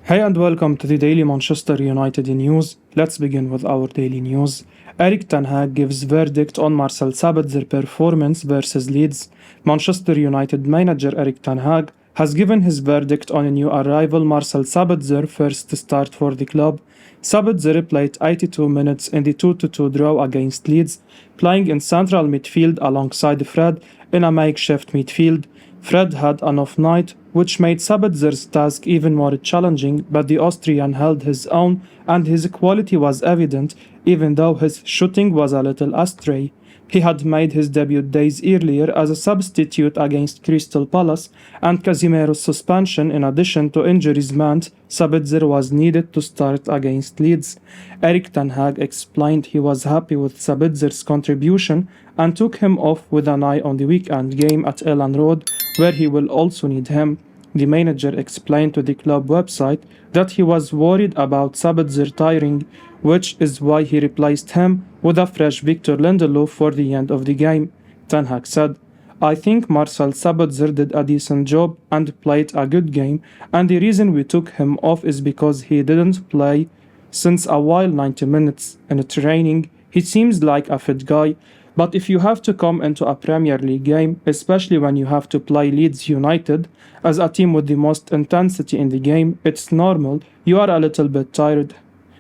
Hey and welcome to the Daily Manchester United news. Let's begin with our daily news. Erik Tanhaag gives verdict on Marcel Sabitzer performance versus Leeds. Manchester United manager Erik Tanhaag has given his verdict on a new arrival Marcel Sabitzer first start for the club. Sabitzer played 82 minutes in the 2-2 draw against Leeds, playing in central midfield alongside Fred in a makeshift midfield. Fred had an off night, which made Sabitzer's task even more challenging, but the Austrian held his own and his quality was evident, even though his shooting was a little astray. He had made his debut days earlier as a substitute against Crystal Palace, and Casemiro's suspension in addition to injuries meant Sabitzer was needed to start against Leeds. Erik Tanhaag explained he was happy with Sabitzer's contribution and took him off with an eye on the weekend game at Elland Road, where he will also need him. The manager explained to the club website that he was worried about Sabitzer tiring, which is why he replaced him with a fresh Victor Lindelof for the end of the game. Tanhaag said, "I think Marcel Sabitzer did a decent job and played a good game, and the reason we took him off is because he didn't play since a while 90 minutes in training. He seems like a fit guy. But if you have to come into a Premier League game, especially when you have to play Leeds United as a team with the most intensity in the game, it's normal you are a little bit tired."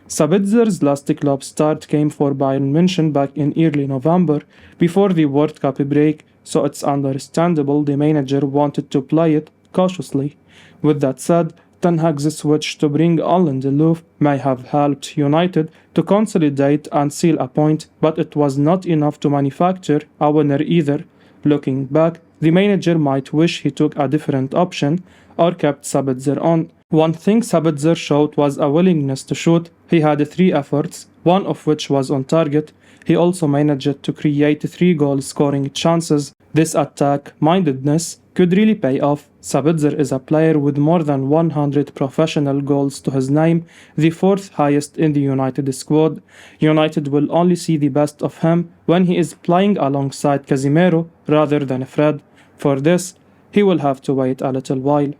Sabitzer's last club start came for Bayern München back in early November before the World Cup break, so it's understandable the manager wanted to play it cautiously. With that said, Tanhaag's switch to bring on Lindelof may have helped United to consolidate and seal a point, but it was not enough to manufacture a winner either. Looking back, the manager might wish he took a different option or kept Sabitzer on. One thing Sabitzer showed was a willingness to shoot. He had 3 efforts, one of which was on target. He also managed to create 3 goal-scoring chances. This attack-mindedness could really pay off. Sabitzer is a player with more than 100 professional goals to his name, the 4th highest in the United squad. United will only see the best of him when he is playing alongside Casemiro rather than Fred. For this, he will have to wait a little while.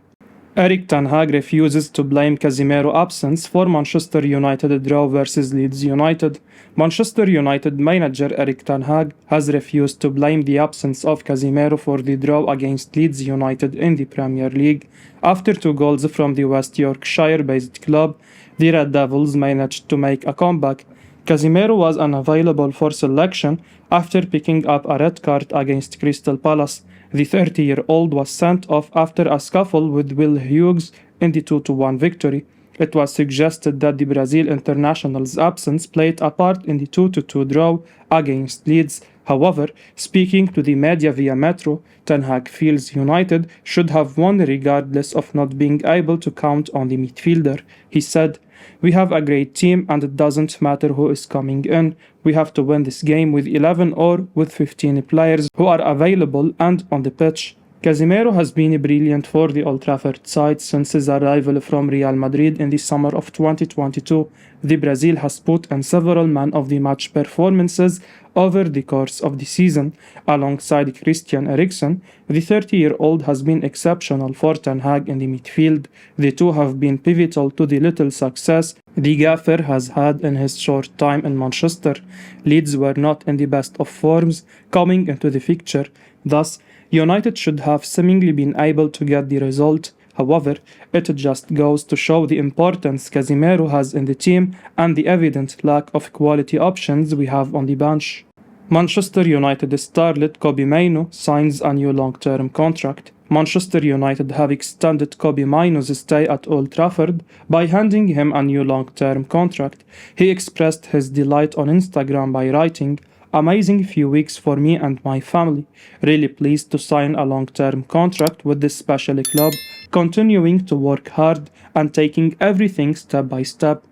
Erik Tanhaag refuses to blame Casemiro's absence for Manchester United draw versus Leeds United. Manchester United manager Erik Tanhaag has refused to blame the absence of Casemiro for the draw against Leeds United in the Premier League. After 2 goals from the West Yorkshire-based club, the Red Devils managed to make a comeback. Casemiro was unavailable for selection after picking up a red card against Crystal Palace. The 30-year-old was sent off after a scuffle with Will Hughes in the 2-1 victory. It was suggested that the Brazil international's absence played a part in the 2-2 draw against Leeds. However, speaking to the media via Metro, Tanhaag feels United should have won regardless of not being able to count on the midfielder. He said, "We have a great team and it doesn't matter who is coming in. We have to win this game with 11 or with 15 players who are available and on the pitch." Casemiro has been brilliant for the Old Trafford side since his arrival from Real Madrid in the summer of 2022. The Brazil has put in several man-of-the-match performances over the course of the season. Alongside Christian Eriksen, the 30-year-old has been exceptional for Tanhaag in the midfield. The two have been pivotal to the little success the Gaffer has had in his short time in Manchester. Leeds were not in the best of forms coming into the fixture. Thus, United should have seemingly been able to get the result. However, it just goes to show the importance Casemiro has in the team and the evident lack of quality options we have on the bench. Manchester United Starlet Kobe Mainu signs a new long-term contract. Manchester United have extended Kobbie Mainoo's stay at Old Trafford by handing him a new long-term contract. He expressed his delight on Instagram by writing, "Amazing few weeks for me and my family. Really pleased to sign a long-term contract with this special club, continuing to work hard and taking everything step by step."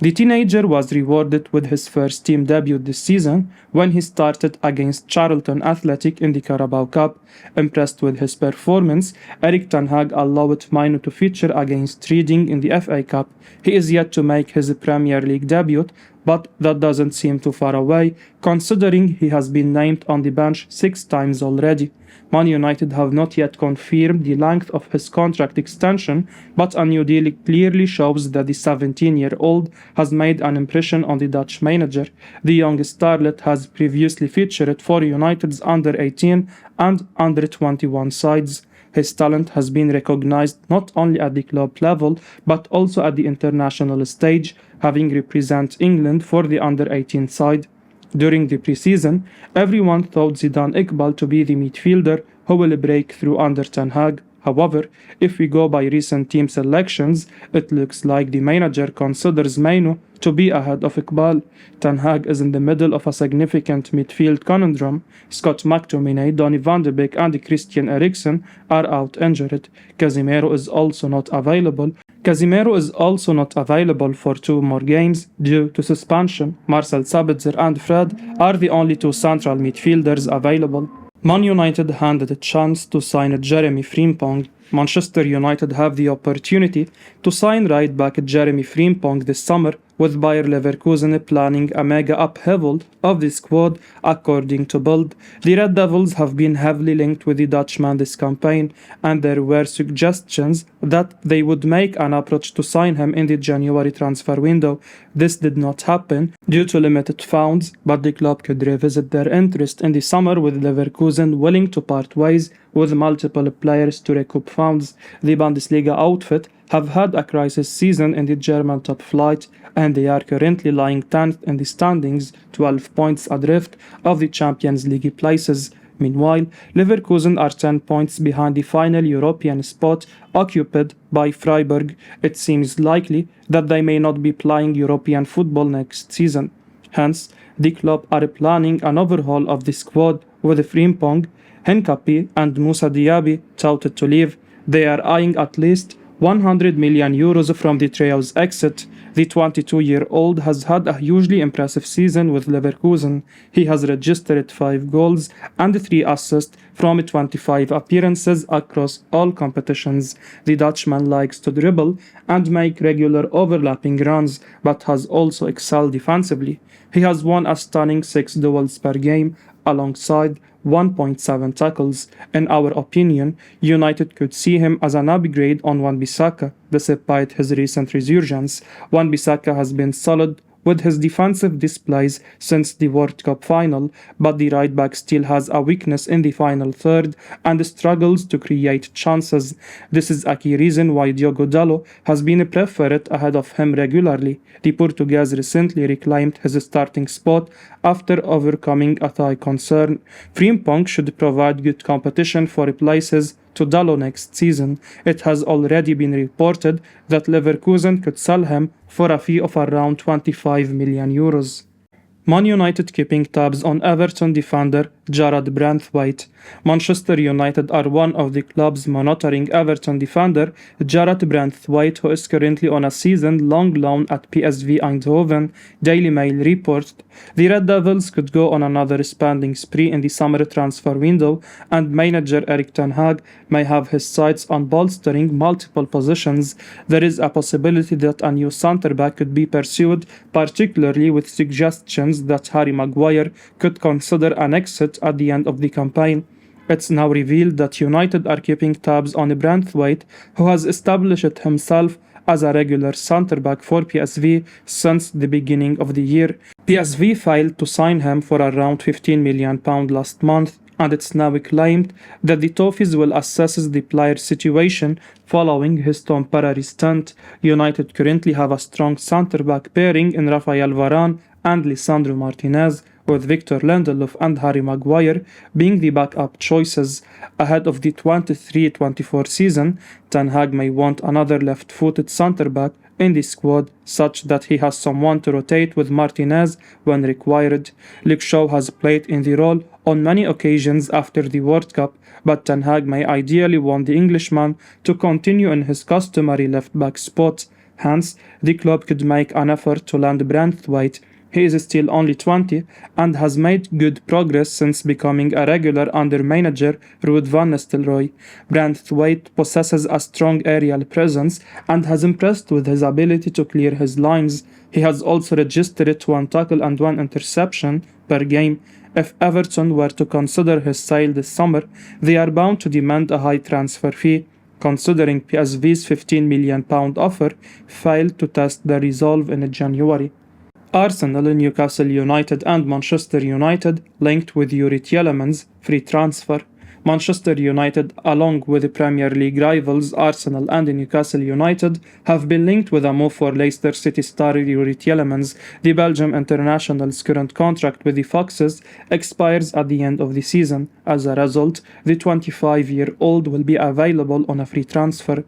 The teenager was rewarded with his first team debut this season when he started against Charlton Athletic in the Carabao Cup. Impressed with his performance, Erik Tanhaag allowed Mainu to feature against Reading in the FA Cup. He is yet to make his Premier League debut, but that doesn't seem too far away, considering he has been named on the bench 6 times already. Man United have not yet confirmed the length of his contract extension, but a new deal clearly shows that the 17-year-old has made an impression on the Dutch manager. The young starlet has previously featured for United's under-18 and under-21 sides. His talent has been recognized not only at the club level, but also at the international stage, having represented England for the under-18 side. During the preseason, everyone thought Zidane Iqbal to be the midfielder who will break through under Tanhaag. However, if we go by recent team selections, it looks like the manager considers Mainoo to be ahead of Iqbal. Tanhaag is in the middle of a significant midfield conundrum. Scott McTominay, Donny van de Beek and Christian Eriksen are out injured. Casemiro is also not available for 2 more games due to suspension. Marcel Sabitzer and Fred are the only 2 central midfielders available. Man United handed a chance to sign Jeremy Frimpong. Manchester United have the opportunity to sign right-back Jeremy Frimpong this summer, with Bayer Leverkusen planning a mega upheaval of the squad, according to Bild. The Red Devils have been heavily linked with the Dutchman this campaign, and there were suggestions that they would make an approach to sign him in the January transfer window. This did not happen due to limited funds, but the club could revisit their interest in the summer, with Leverkusen willing to part ways with multiple players to recoup funds. The Bundesliga outfit have had a crisis season in the German top flight, and they are currently lying 10th in the standings, 12 points adrift of the Champions League places. Meanwhile, Leverkusen are 10 points behind the final European spot occupied by Freiburg. It seems likely that they may not be playing European football next season. Hence, the club are planning an overhaul of the squad, with Frimpong, Henkapi and Moussa Diaby touted to leave. They are eyeing at least €100 million from the trio's exit. The 22-year-old has had a hugely impressive season with Leverkusen. He has registered 5 goals and 3 assists from 25 appearances across all competitions. The Dutchman likes to dribble and make regular overlapping runs, but has also excelled defensively. He has won a stunning 6 duels per game, alongside 1.7 tackles. In our opinion, United could see him as an upgrade on Wan-Bissaka, despite his recent resurgence. Wan-Bissaka has been solid with his defensive displays since the World Cup final, but the right back still has a weakness in the final third and struggles to create chances. This is a key reason why Diogo Dalot has been preferred ahead of him regularly. The Portuguese recently reclaimed his starting spot after overcoming a thigh concern. Frimpong should provide good competition for places to Dalot next season. It has already been reported that Leverkusen could sell him for a fee of around €25 million. Man United keeping tabs on Everton defender Jared Brandt White. Manchester United are one of the clubs monitoring Everton defender Jared Brandt White, who is currently on a season-long loan at PSV Eindhoven. Daily Mail reports the Red Devils could go on another spending spree in the summer transfer window, and manager Erik Tanhaag may have his sights on bolstering multiple positions. There is a possibility that a new centre-back could be pursued, particularly with suggestions that Harry Maguire could consider an exit at the end of the campaign. It's now revealed that United are keeping tabs on Brandt White, who has established himself as a regular centre-back for PSV since the beginning of the year. PSV failed to sign him for around £15 million last month, and it's now claimed that the Toffees will assess the player's situation following his temporary stint. United currently have a strong centre-back pairing in Rafael Varane and Lisandro Martinez, with Victor Lindelof and Harry Maguire being the backup choices. Ahead of the 23-24 season, Tanhaag may want another left-footed centre-back in the squad, such that he has someone to rotate with Martinez when required. Luke Shaw has played in the role on many occasions after the World Cup, but Tanhaag may ideally want the Englishman to continue in his customary left-back spot. Hence, the club could make an effort to land Brandt White. He is still only 20 and has made good progress since becoming a regular under manager Ruud van Nistelrooy. Brandt White possesses a strong aerial presence and has impressed with his ability to clear his lines. He has also registered 1 tackle and 1 interception per game. If Everton were to consider his sale this summer, they are bound to demand a high transfer fee, considering PSV's £15 million offer failed to test their resolve in January. Arsenal, Newcastle United and Manchester United linked with Youri Tielemans' free transfer. Manchester United, along with the Premier League rivals Arsenal and Newcastle United, have been linked with a move for Leicester City star Youri Tielemans. The Belgium international's current contract with the Foxes expires at the end of the season. As a result, the 25-year-old will be available on a free transfer.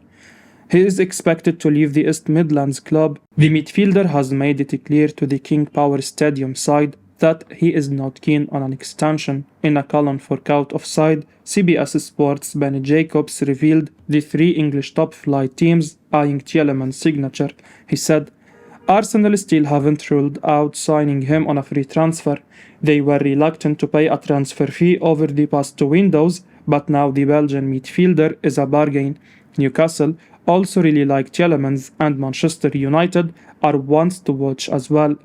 He is expected to leave the East Midlands club. The midfielder has made it clear to the King Power Stadium side that he is not keen on an extension. In a column for Out of Side, CBS Sports' Ben Jacobs revealed the 3 English top-flight teams eyeing Tielemans' signature. He said, Arsenal still haven't ruled out signing him on a free transfer. They were reluctant to pay a transfer fee over the past 2 windows, but now the Belgian midfielder is a bargain. Newcastle also really like Tielemans, and Manchester United are ones to watch as well.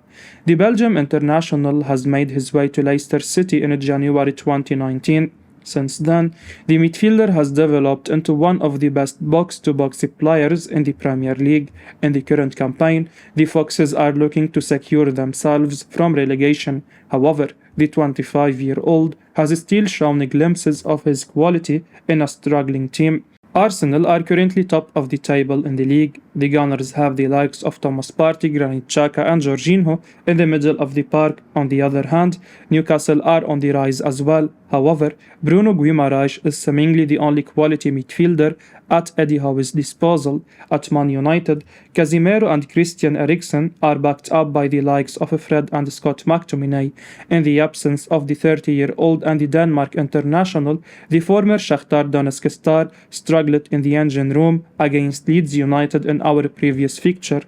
The Belgium international has made his way to Leicester City in January 2019. Since then, the midfielder has developed into one of the best box-to-box players in the Premier League. In the current campaign, the Foxes are looking to secure themselves from relegation. However, the 25-year-old has still shown glimpses of his quality in a struggling team. Arsenal are currently top of the table in the league. The Gunners have the likes of Thomas Partey, Granit Xhaka and Jorginho in the middle of the park. On the other hand, Newcastle are on the rise as well. However, Bruno Guimaraes is seemingly the only quality midfielder at Eddie Howe's disposal. At Man United, Casemiro and Christian Eriksen are backed up by the likes of Fred and Scott McTominay. In the absence of the 30-year-old and the Denmark international, the former Shakhtar Donetsk star struggled in the engine room against Leeds United in our previous fixture.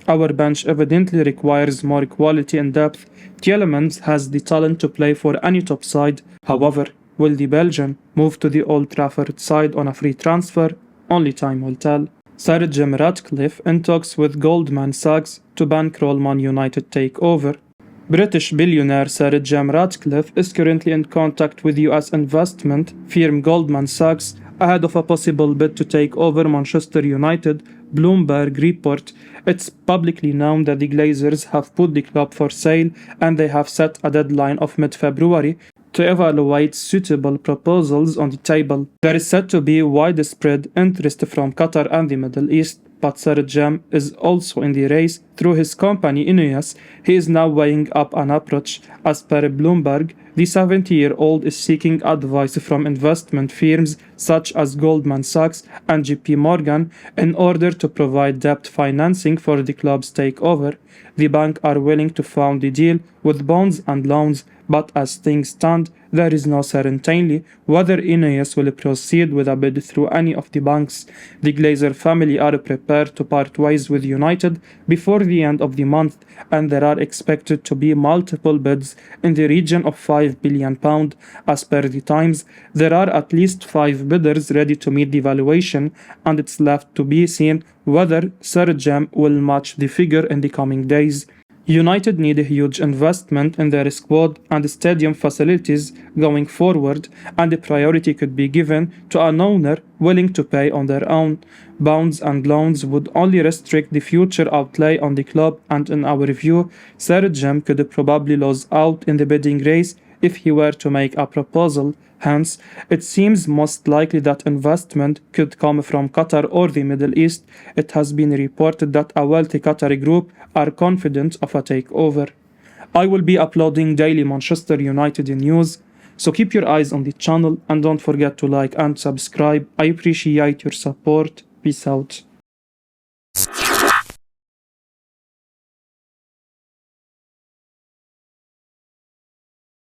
Our bench evidently requires more quality and depth. Tielemans has the talent to play for any top side. However, will the Belgian move to the Old Trafford side on a free transfer? Only time will tell. Sir Jim Ratcliffe in talks with Goldman Sachs to bankroll Man United takeover. British billionaire Sir Jim Ratcliffe is currently in contact with US investment firm Goldman Sachs ahead of a possible bid to take over Manchester United. Bloomberg report. It's publicly known that the Glazers have put the club for sale and they have set a deadline of mid-February to evaluate suitable proposals on the table. There is said to be widespread interest from Qatar and the Middle East, but Sir Jim is also in the race through his company Ineos. He is now weighing up an approach. As per Bloomberg, the 70-year-old is seeking advice from investment firms such as Goldman Sachs and JP Morgan in order to provide debt financing for the club's takeover. The bank are willing to fund the deal with bonds and loans, but as things stand, there is no certainty whether Ineos will proceed with a bid through any of the banks. The Glazer family are prepared to part ways with United before the end of the month, and there are expected to be multiple bids in the region of £5 billion. As per the Times, there are at least 5 bidders ready to meet the valuation, and it's left to be seen whether Sir Jim will match the figure in the coming days. United need a huge investment in their squad and stadium facilities going forward, and the priority could be given to an owner willing to pay on their own. Bonds and loans would only restrict the future outlay on the club, and in our view, Sir Jim could probably lose out in the bidding race if he were to make a proposal. Hence, it seems most likely that investment could come from Qatar or the Middle East. It has been reported that a wealthy Qatari group are confident of a takeover. I will be uploading daily Manchester United news, so keep your eyes on the channel and don't forget to like and subscribe. I appreciate your support. Peace out.